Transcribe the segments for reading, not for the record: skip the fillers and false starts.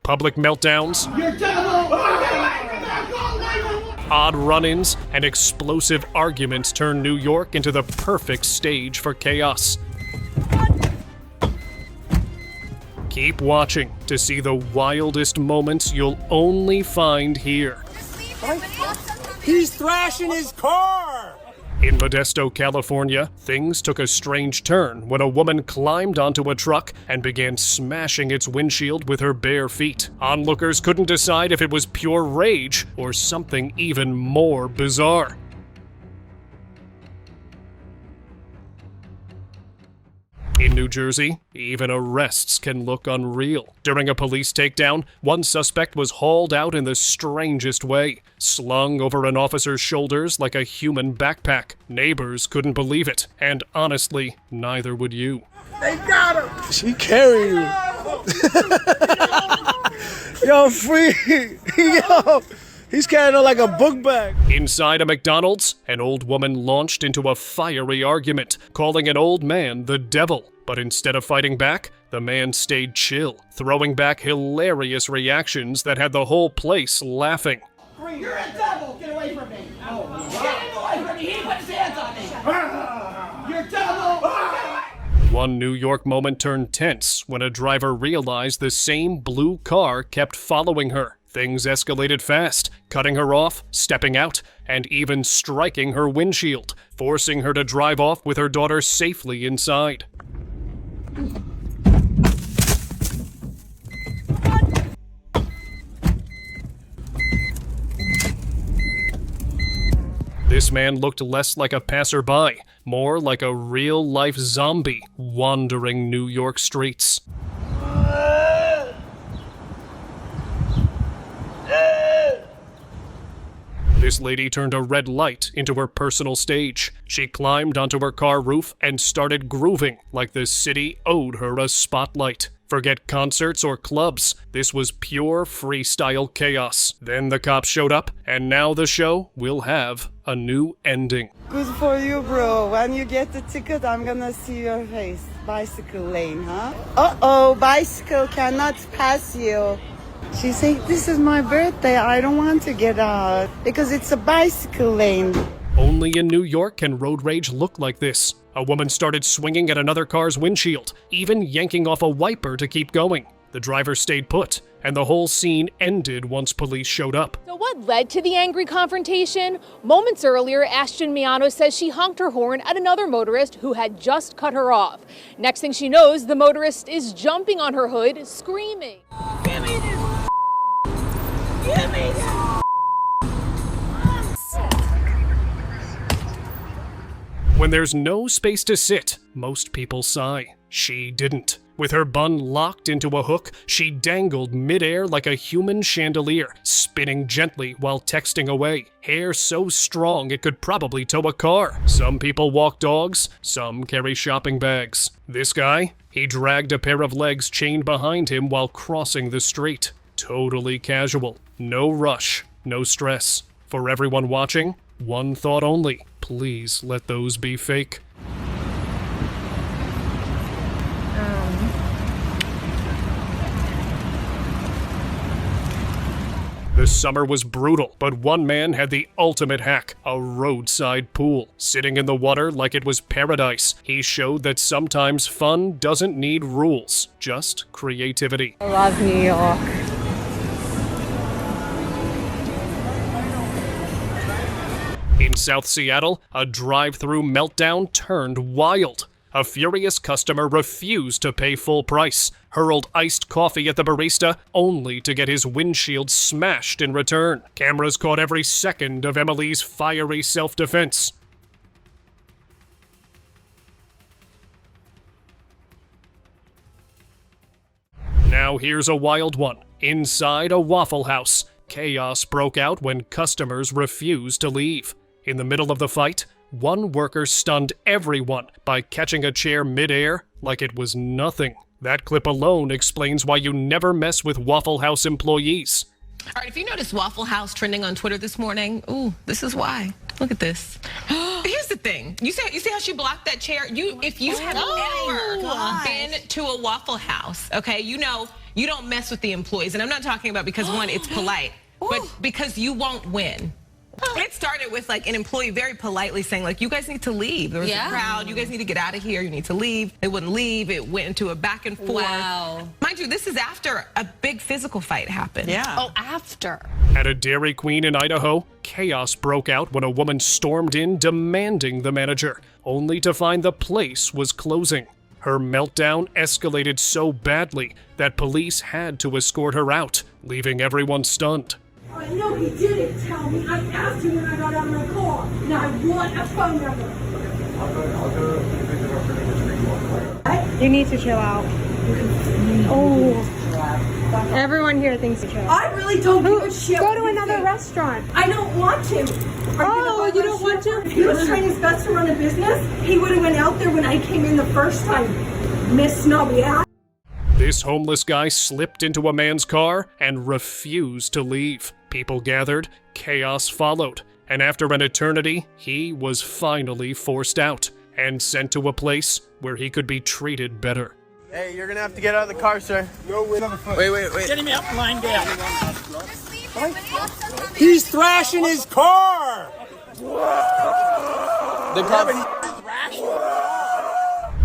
Public meltdowns, odd run-ins, and explosive arguments turn New York into the perfect stage for chaos. Keep watching to see the wildest moments you'll only find here. He's thrashing his car! In Modesto, California, things took a strange turn when a woman climbed onto a truck and began smashing its windshield with her bare feet. Onlookers couldn't decide if it was pure rage or something even more bizarre. In New Jersey, even arrests can look unreal. During a police takedown, one suspect was hauled out in the strangest way, slung over an officer's shoulders like a human backpack. Neighbors couldn't believe it, and honestly, neither would you. They got him! She carried you. Yo, free. Yo. He's carrying her like a book bag. Inside a McDonald's, an old woman launched into a fiery argument, calling an old man the devil. But instead of fighting back, the man stayed chill, throwing back hilarious reactions that had the whole place laughing. You're a devil! Get away from me! Get away from me! He put his hands on me! You're a devil! One New York moment turned tense when a driver realized the same blue car kept following her. Things escalated fast, cutting her off, stepping out, and even striking her windshield, forcing her to drive off with her daughter safely inside. This man looked less like a passerby, more like a real-life zombie wandering New York streets. This lady turned a red light into her personal stage. She climbed onto her car roof and started grooving like the city owed her a spotlight. Forget concerts or clubs. This was pure freestyle chaos. Then the cops showed up, and now the show will have a new ending. Good for you, bro. When you get the ticket, I'm gonna see your face. Bicycle lane, huh? Uh-oh, bicycle cannot pass you. She's saying, this is my birthday, I don't want to get out, because it's a bicycle lane. Only in New York can road rage look like this. A woman started swinging at another car's windshield, even yanking off a wiper to keep going. The driver stayed put, and the whole scene ended once police showed up. So what led to the angry confrontation? Moments earlier, Ashton Miano says she honked her horn at another motorist who had just cut her off. Next thing she knows, the motorist is jumping on her hood, screaming. Give me this! Give me this! When there's no space to sit, most people sigh. She didn't. With her bun locked into a hook, she dangled midair like a human chandelier, spinning gently while texting away. Hair so strong it could probably tow a car. Some people walk dogs, some carry shopping bags. This guy, he dragged a pair of legs chained behind him while crossing the street. Totally casual. No rush, no stress. For everyone watching, one thought only. Please let those be fake. The summer was brutal, but one man had the ultimate hack, a roadside pool. Sitting in the water like it was paradise, he showed that sometimes fun doesn't need rules, just creativity. I love New York. In South Seattle, a drive-through meltdown turned wild. A furious customer refused to pay full price, hurled iced coffee at the barista, only to get his windshield smashed in return. Cameras caught every second of Emily's fiery self-defense. Now here's a wild one. Inside a Waffle House, chaos broke out when customers refused to leave. In the middle of the fight, one worker stunned everyone by catching a chair midair like it was nothing. That clip alone explains why you never mess with Waffle House employees. All right, if you noticed Waffle House trending on Twitter this morning, ooh, this is why. Look at this. Here's the thing. You see how she blocked that chair? If you have ever been to a Waffle House, okay, you know you don't mess with the employees. And I'm not talking about because, one, it's polite, but because you won't win. It started with like an employee very politely saying like, you guys need to leave. There was a crowd, you guys need to get out of here, you need to leave. They wouldn't leave, it went into a back and forth. Wow. Mind you, this is after a big physical fight happened. Yeah. Oh, after. At a Dairy Queen in Idaho, chaos broke out when a woman stormed in demanding the manager, only to find the place was closing. Her meltdown escalated so badly that police had to escort her out, leaving everyone stunned. No, he didn't tell me. I asked him when I got out of my car. Now I want a phone number. You need to chill out. Oh. Everyone here thinks you chill out. I really don't give a shit. Go to another restaurant. I don't want to. You don't want to? If he was trying his best to run a business, he would have went out there when I came in the first time. Miss Snobby ass. This homeless guy slipped into a man's car and refused to leave. People gathered, chaos followed, and after an eternity, he was finally forced out and sent to a place where he could be treated better. Hey, you're gonna have to get out of the car, sir. No, wait. Get him up, lying down. He's thrashing his car.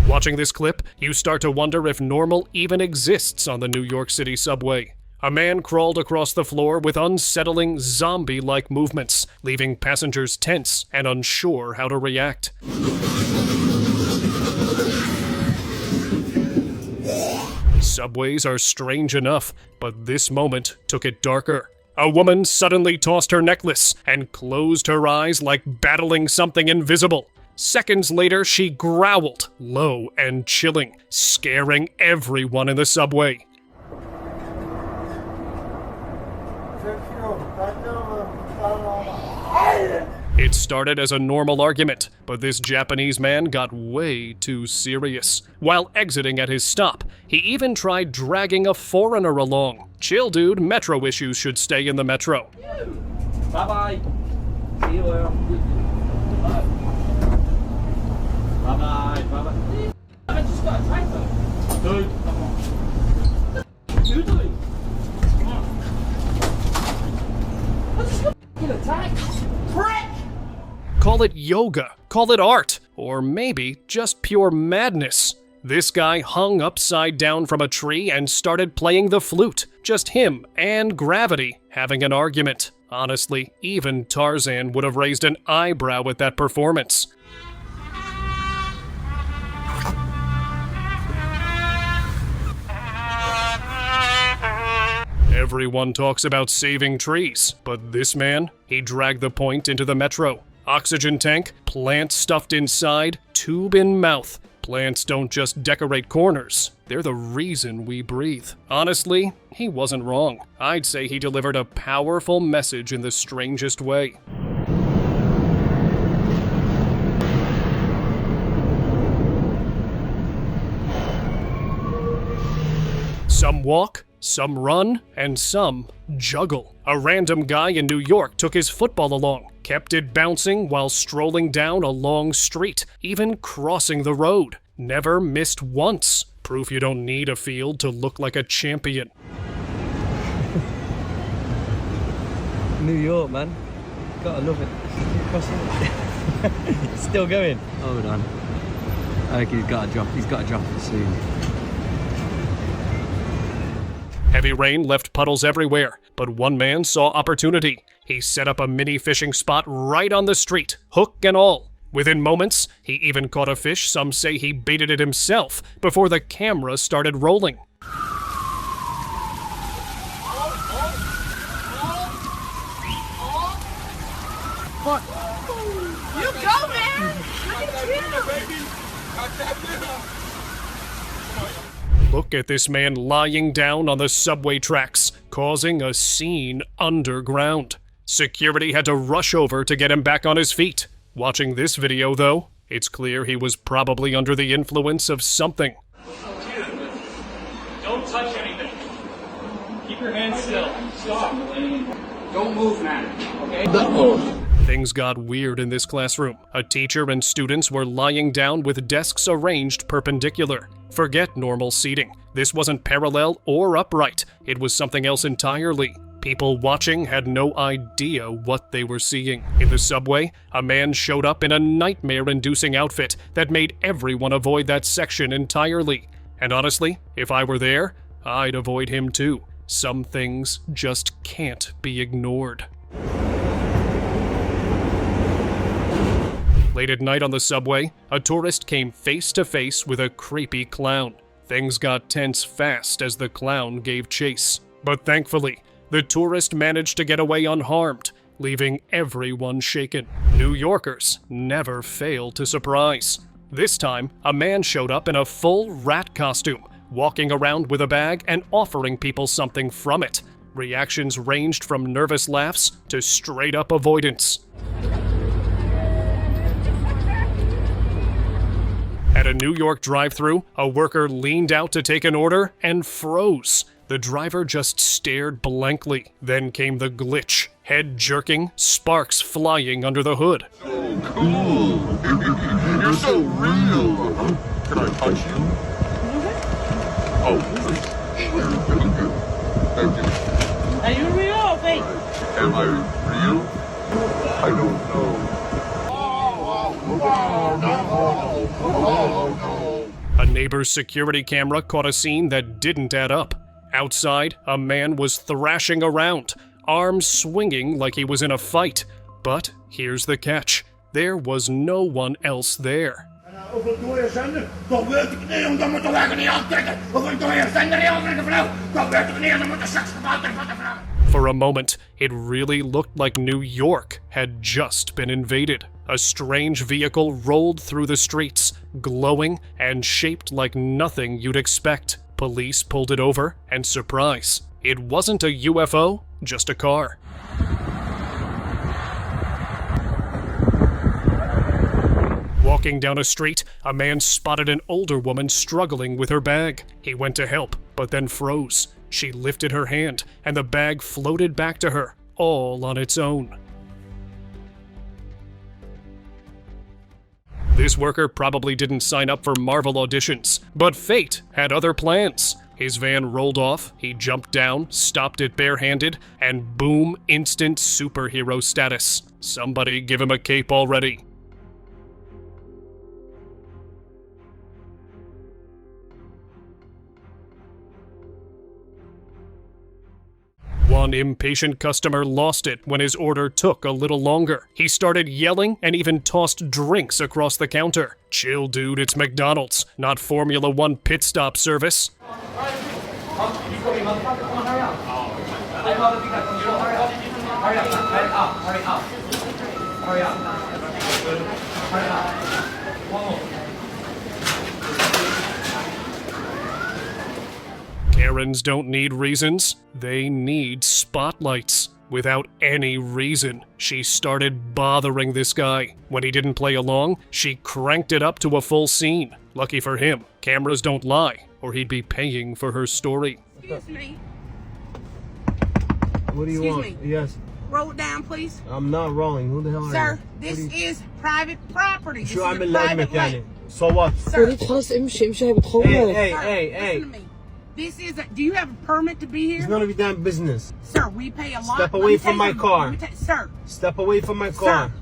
Watching this clip, you start to wonder if normal even exists on the New York City subway. A man crawled across the floor with unsettling zombie-like movements, leaving passengers tense and unsure how to react. Subways are strange enough, but this moment took it darker. A woman suddenly tossed her necklace and closed her eyes like battling something invisible. Seconds later, she growled, low and chilling, scaring everyone in the subway. It started as a normal argument, but this Japanese man got way too serious. While exiting at his stop, he even tried dragging a foreigner along. Chill, dude, metro issues should stay in the metro. Bye-bye. See you later. Bye-bye. Bye-bye. I just got a typo. Dude, come on. What are you doing? Come on. I just got get attacked. Prick! Call it yoga, call it art, or maybe just pure madness. This guy hung upside down from a tree and started playing the flute. Just him and gravity having an argument. Honestly, even Tarzan would have raised an eyebrow at that performance. Everyone talks about saving trees, but this man, he dragged the point into the metro. Oxygen tank, plant stuffed inside, tube in mouth. Plants don't just decorate corners. They're the reason we breathe. Honestly, he wasn't wrong. I'd say he delivered a powerful message in the strangest way. Some walk, some run, and some juggle. A random guy in New York took his football along, kept it bouncing while strolling down a long street, even crossing the road. Never missed once. Proof you don't need a field to look like a champion. New York, man. Gotta love it. It's still going. Hold on. I think he's got to drop it soon. Heavy rain left puddles everywhere, but one man saw opportunity. He set up a mini fishing spot right on the street, hook and all. Within moments, he even caught a fish some say he baited it himself before the camera started rolling. What? You go, man! Look at this man lying down on the subway tracks, causing a scene underground. Security had to rush over to get him back on his feet. Watching this video, though, it's clear he was probably under the influence of something. Don't touch anything. Keep your hands still. Stop. Don't move, man. Okay? Things got weird in this classroom. A teacher and students were lying down with desks arranged perpendicular. Forget normal seating. This wasn't parallel or upright. It was something else entirely. People watching had no idea what they were seeing. In the subway, a man showed up in a nightmare-inducing outfit that made everyone avoid that section entirely. And honestly, if I were there, I'd avoid him too. Some things just can't be ignored. Late at night on the subway, a tourist came face to face with a creepy clown. Things got tense fast as the clown gave chase. But thankfully, the tourist managed to get away unharmed, leaving everyone shaken. New Yorkers never fail to surprise. This time, a man showed up in a full rat costume, walking around with a bag and offering people something from it. Reactions ranged from nervous laughs to straight-up avoidance. At a New York drive-thru, a worker leaned out to take an order and froze. The driver just stared blankly. Then came the glitch. Head jerking, sparks flying under the hood. So cool. You're so real. Can I touch you? Oh, please. Thank you. Are you real or fake? Am I real? I don't know. A neighbor's security camera caught a scene that didn't add up. Outside, a man was thrashing around, arms swinging like he was in a fight. But here's the catch. There was no one else there. For a moment, it really looked like New York had just been invaded. A strange vehicle rolled through the streets, glowing and shaped like nothing you'd expect. Police pulled it over, and surprise, it wasn't a UFO, just a car. Walking down a street, a man spotted an older woman struggling with her bag. He went to help, but then froze. She lifted her hand, and the bag floated back to her, all on its own. This worker probably didn't sign up for Marvel auditions, but fate had other plans. His van rolled off, he jumped down, stopped it barehanded, and boom, instant superhero status. Somebody give him a cape already. One impatient customer lost it when his order took a little longer. He started yelling and even tossed drinks across the counter. Chill, dude, it's McDonald's, not Formula One pit stop service. Karens don't need reasons, they need spotlights. Without any reason, she started bothering this guy. When he didn't play along, she cranked it up to a full scene. Lucky for him, cameras don't lie, or he'd be paying for her story. Excuse me. What do you Excuse want? me. Yes. Roll it down, please. I'm not rolling. Who the hell are you? Sir, this is private property. Sure, this I'm is a a line private mechanic. way. So what? Sir, Hey, listen to me. This is do you have a permit to be here? It's none of your damn business. Sir, we pay a lot. Step Let away me from tell my you something. car. Let me sir. Step away from my car. Sir,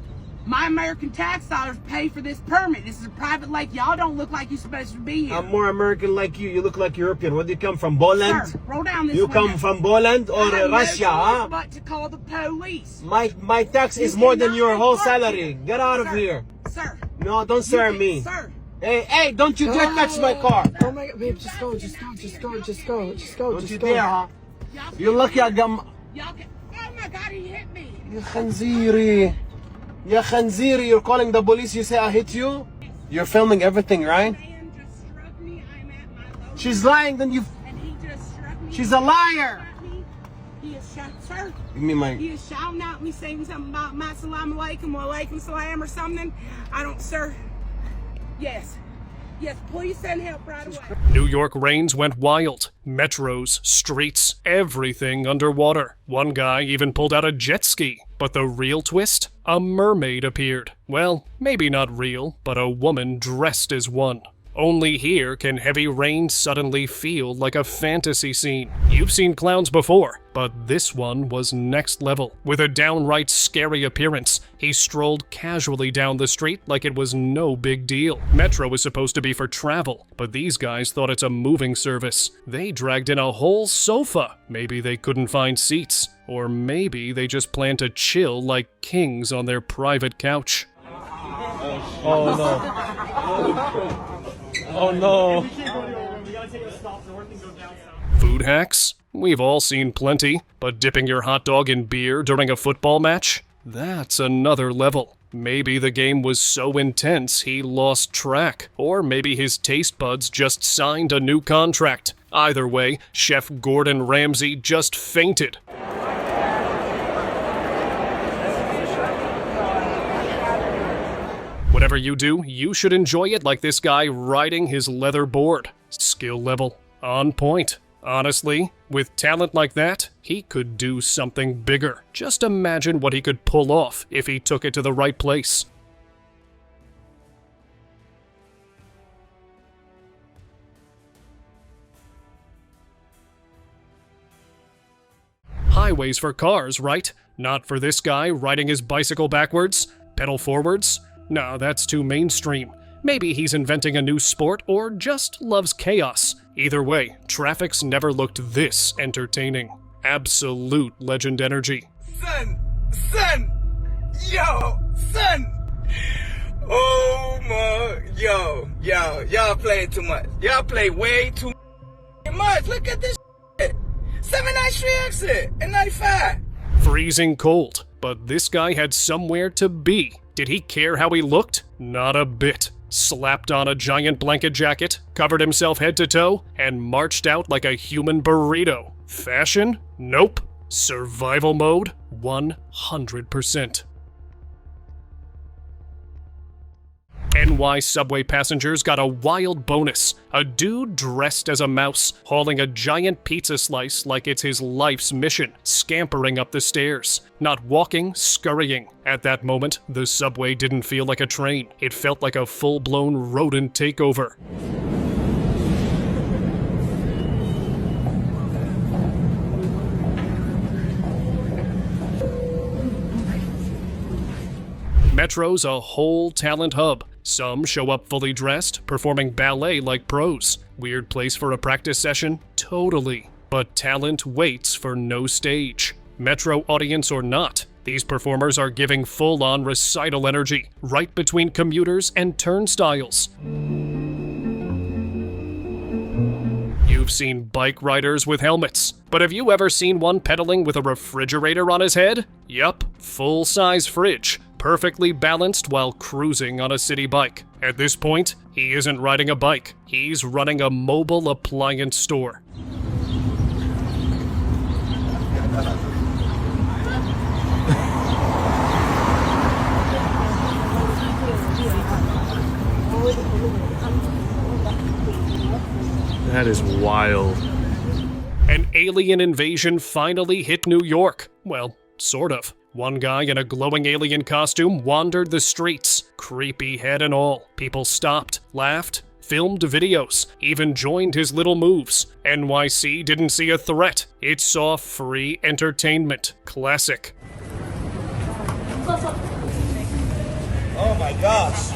my American tax dollars pay for this permit. This is a private lake. Y'all don't look like you're supposed to be here. I'm more American like you. You look like European. Where do you come from? Poland? Sir, roll down this You window. come from Poland or I have Russia, no choice huh? but to call the police. My tax is You more than cannot your whole park salary. here. Get out of Sir, here. Sir. No, don't stare at me. Sir. Hey, don't you dare touch my car. Oh my god, babe, just go. Don't you dare, huh? You're lucky I got Y'all can, oh my God, he hit me. Ya khanziri. Ya khanziri, you're calling the police, you say I hit you? You're filming everything, right? Man just struck me. I'm at my low. She's lying, then you... And he just struck me. She's a liar. He is shot, sir. Give me my... He is shouting at me, saying something about my salam alaikum or alaikum salam or something. I don't, sir. Yes. Yes, please send help right away. New York rains went wild. Metros, streets, everything underwater. One guy even pulled out a jet ski. But the real twist? A mermaid appeared. Well, maybe not real, but a woman dressed as one. Only here can heavy rain suddenly feel like a fantasy scene. You've seen clowns before, but this one was next level. With a downright scary appearance, he strolled casually down the street like it was no big deal. Metro is supposed to be for travel, but these guys thought it's a moving service. They dragged in a whole sofa. Maybe they couldn't find seats, or maybe they just planned to chill like kings on their private couch. Oh no. Oh no. Food hacks? We've all seen plenty, but dipping your hot dog in beer during a football match? That's another level. Maybe the game was so intense he lost track, or maybe his taste buds just signed a new contract. Either way, Chef Gordon Ramsay just fainted. Whatever you do, you should enjoy it like this guy riding his leather board. Skill level on point. Honestly, with talent like that, he could do something bigger. Just imagine what he could pull off if he took it to the right place. Highways for cars, right? Not for this guy riding his bicycle backwards, pedal forwards. No, that's too mainstream. Maybe he's inventing a new sport or just loves chaos. Either way, traffic's never looked this entertaining. Absolute legend energy. Son! Yo! Son! Oh my... Y'all play too much. Y'all play way too much. Look at this shit. 793 exit in 95. Freezing cold, but this guy had somewhere to be. Did he care how he looked? Not a bit. Slapped on a giant blanket jacket, covered himself head to toe, and marched out like a human burrito. Fashion? Nope. Survival mode? 100%. NY subway passengers got a wild bonus. A dude dressed as a mouse, hauling a giant pizza slice like it's his life's mission, scampering up the stairs. Not walking, scurrying. At that moment, the subway didn't feel like a train. It felt like a full-blown rodent takeover. Metro's a whole talent hub. Some show up fully dressed, performing ballet like pros. Weird place for a practice session? Totally. But talent waits for no stage. Metro audience or not, these performers are giving full-on recital energy, right between commuters and turnstiles. You've seen bike riders with helmets, but have you ever seen one pedaling with a refrigerator on his head? Yup, full-size fridge, perfectly balanced while cruising on a city bike. At this point, he isn't riding a bike, he's running a mobile appliance store. That is wild. An alien invasion finally hit New York. Well, sort of. One guy in a glowing alien costume wandered the streets, creepy head and all. People stopped, laughed, filmed videos, even joined his little moves. NYC didn't see a threat. It saw free entertainment. Classic. Oh my gosh.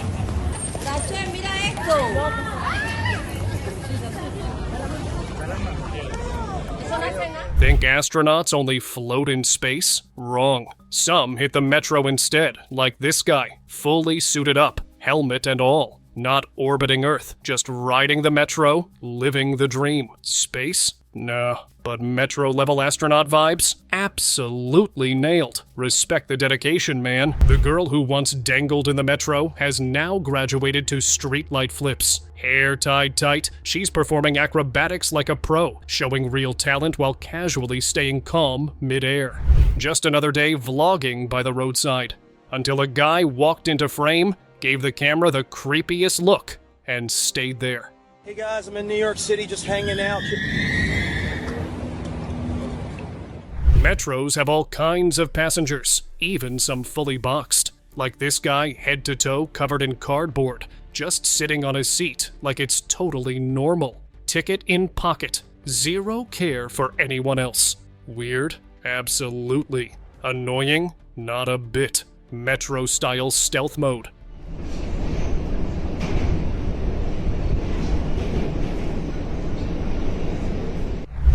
Think astronauts only float in space? Wrong. Some hit the metro instead, like this guy, fully suited up, helmet and all. Not orbiting Earth, just riding the metro, living the dream. Space? Nah. But metro-level astronaut vibes? Absolutely nailed. Respect the dedication, man. The girl who once dangled in the metro has now graduated to streetlight flips. Hair tied tight, she's performing acrobatics like a pro, showing real talent while casually staying calm mid-air. Just another day vlogging by the roadside. Until a guy walked into frame, gave the camera the creepiest look, and stayed there. Hey guys, I'm in New York City just hanging out. Metros have all kinds of passengers, even some fully boxed. Like this guy, head to toe covered in cardboard, just sitting on his seat like it's totally normal. Ticket in pocket. Zero care for anyone else. Weird? Absolutely. Annoying? Not a bit. Metro-style stealth mode.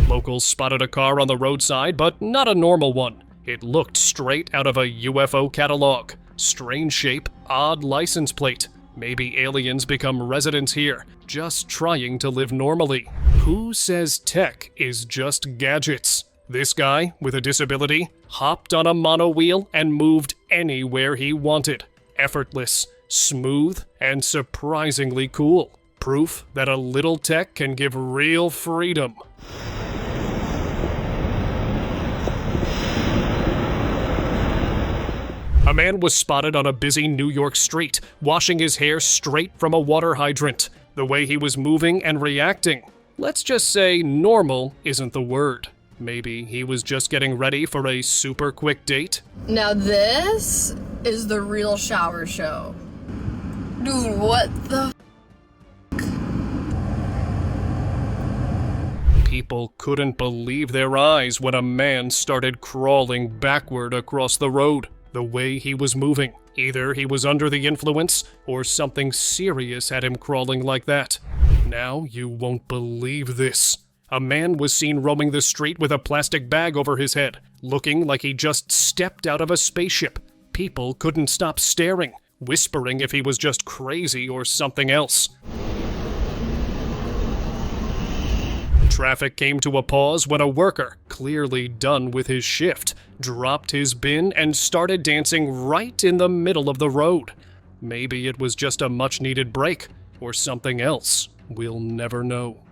Locals spotted a car on the roadside, but not a normal one. It looked straight out of a UFO catalog. Strange shape, odd license plate. Maybe aliens become residents here, just trying to live normally. Who says tech is just gadgets? This guy, with a disability, hopped on a monowheel and moved anywhere he wanted. Effortless, smooth, and surprisingly cool. Proof that a little tech can give real freedom. A man was spotted on a busy New York street, washing his hair straight from a water hydrant. The way he was moving and reacting. Let's just say normal isn't the word. Maybe he was just getting ready for a super quick date? Now this is the real shower show. Dude, what the People couldn't believe their eyes when a man started crawling backward across the road. The way he was moving. Either he was under the influence, or something serious had him crawling like that. Now you won't believe this. A man was seen roaming the street with a plastic bag over his head, looking like he just stepped out of a spaceship. People couldn't stop staring, whispering if he was just crazy or something else. Traffic came to a pause when a worker, clearly done with his shift, dropped his bin and started dancing right in the middle of the road. Maybe it was just a much-needed break, or something else. We'll never know.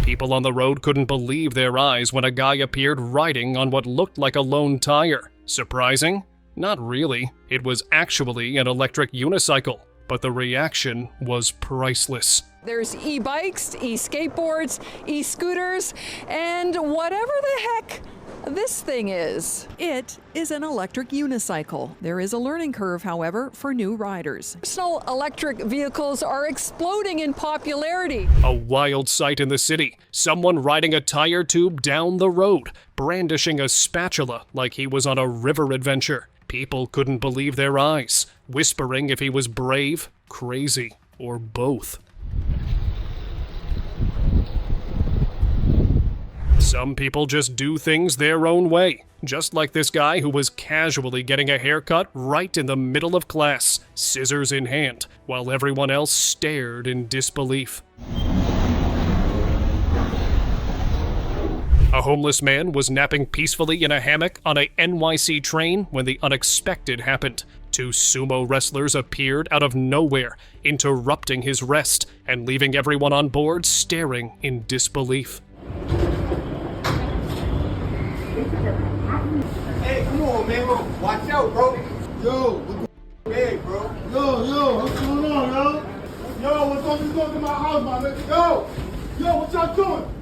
People on the road couldn't believe their eyes when a guy appeared riding on what looked like a lone tire. Surprising? Not really. It was actually an electric unicycle, but the reaction was priceless. There's e-bikes, e-skateboards, e-scooters, and whatever the heck this thing is. It is an electric unicycle. There is a learning curve, however, for new riders. Personal electric vehicles are exploding in popularity. A wild sight in the city. Someone riding a tire tube down the road, brandishing a spatula like he was on a river adventure. People couldn't believe their eyes, whispering if he was brave, crazy, or both. Some people just do things their own way, just like this guy who was casually getting a haircut right in the middle of class, scissors in hand, while everyone else stared in disbelief. A homeless man was napping peacefully in a hammock on a NYC train when the unexpected happened. Two sumo wrestlers appeared out of nowhere, interrupting his rest and leaving everyone on board staring in disbelief. Hey, come on, man. Watch out, bro. Yo, what the hey, bro? Yo, what's going on, yo? Yo, what's up? You going to my house, my nigga? Yo, what y'all doing?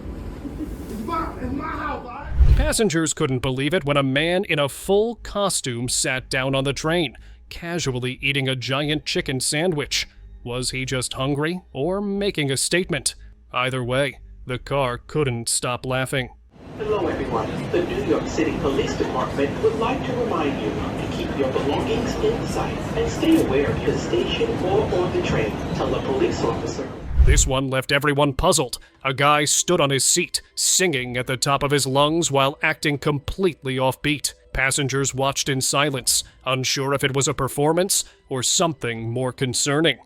It's my house, all right? Passengers couldn't believe it when a man in a full costume sat down on the train, casually eating a giant chicken sandwich. Was he just hungry or making a statement? Either way, the car couldn't stop laughing. Hello everyone, the New York City Police Department would like to remind you to keep your belongings inside and stay aware of the station or on the train. Tell a police officer. This one left everyone puzzled. A guy stood on his seat, singing at the top of his lungs while acting completely offbeat. Passengers watched in silence, unsure if it was a performance or something more concerning.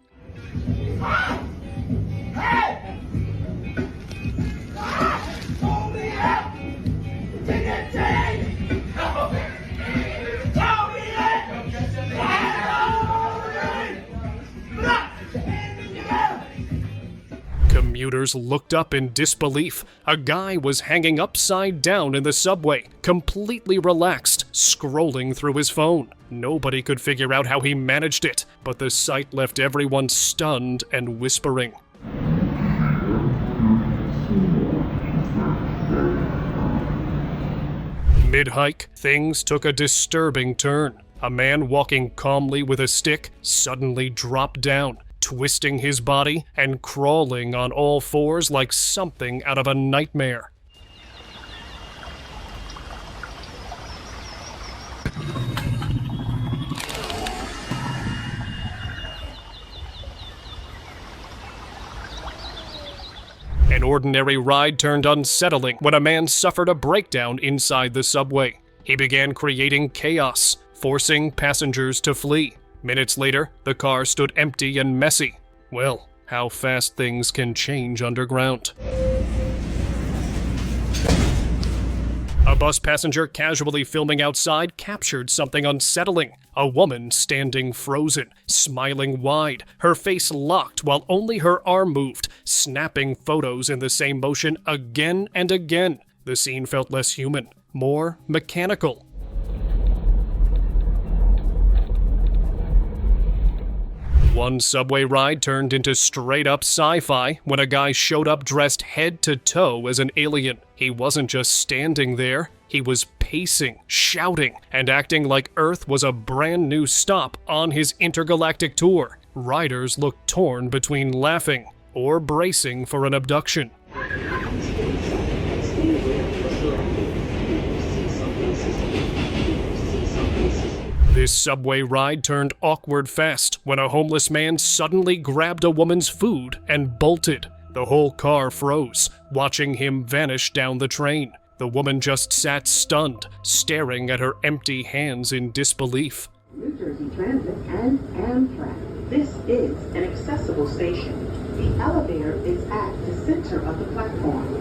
Commuters looked up in disbelief. A guy was hanging upside down in the subway, completely relaxed, scrolling through his phone. Nobody could figure out how he managed it, but the sight left everyone stunned and whispering. Mid-hike, things took a disturbing turn. A man walking calmly with a stick suddenly dropped down, twisting his body and crawling on all fours like something out of a nightmare. An ordinary ride turned unsettling when a man suffered a breakdown inside the subway. He began creating chaos, forcing passengers to flee. Minutes later, the car stood empty and messy. Well, how fast things can change underground. A bus passenger casually filming outside captured something unsettling. A woman standing frozen, smiling wide, her face locked while only her arm moved, snapping photos in the same motion again and again. The scene felt less human, more mechanical. One subway ride turned into straight-up sci-fi when a guy showed up dressed head to toe as an alien. He wasn't just standing there, he was pacing, shouting, and acting like Earth was a brand new stop on his intergalactic tour. Riders looked torn between laughing or bracing for an abduction. This subway ride turned awkward fast when a homeless man suddenly grabbed a woman's food and bolted. The whole car froze, watching him vanish down the train. The woman just sat stunned, staring at her empty hands in disbelief. New Jersey Transit and Amtrak. This is an accessible station. The elevator is at the center of the platform.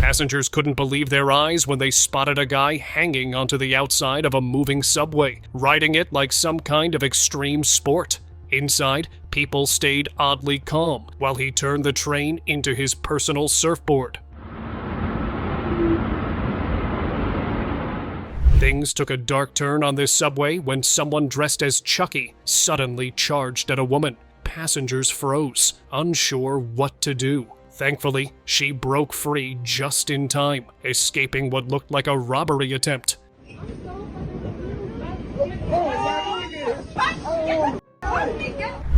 Passengers couldn't believe their eyes when they spotted a guy hanging onto the outside of a moving subway, riding it like some kind of extreme sport. Inside, people stayed oddly calm while he turned the train into his personal surfboard. Things took a dark turn on this subway when someone dressed as Chucky suddenly charged at a woman. Passengers froze, unsure what to do. Thankfully, she broke free just in time, escaping what looked like a robbery attempt.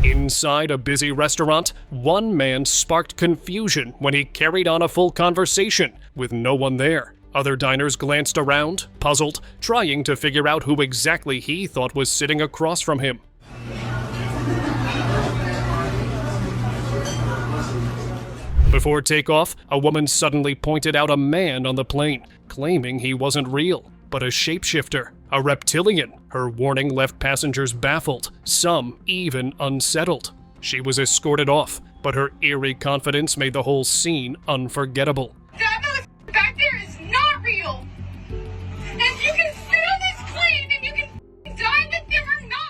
Inside a busy restaurant, one man sparked confusion when he carried on a full conversation with no one there. Other diners glanced around, puzzled, trying to figure out who exactly he thought was sitting across from him. Before takeoff, a woman suddenly pointed out a man on the plane, claiming he wasn't real, but a shapeshifter, a reptilian. Her warning left passengers baffled, some even unsettled. She was escorted off, but her eerie confidence made the whole scene unforgettable.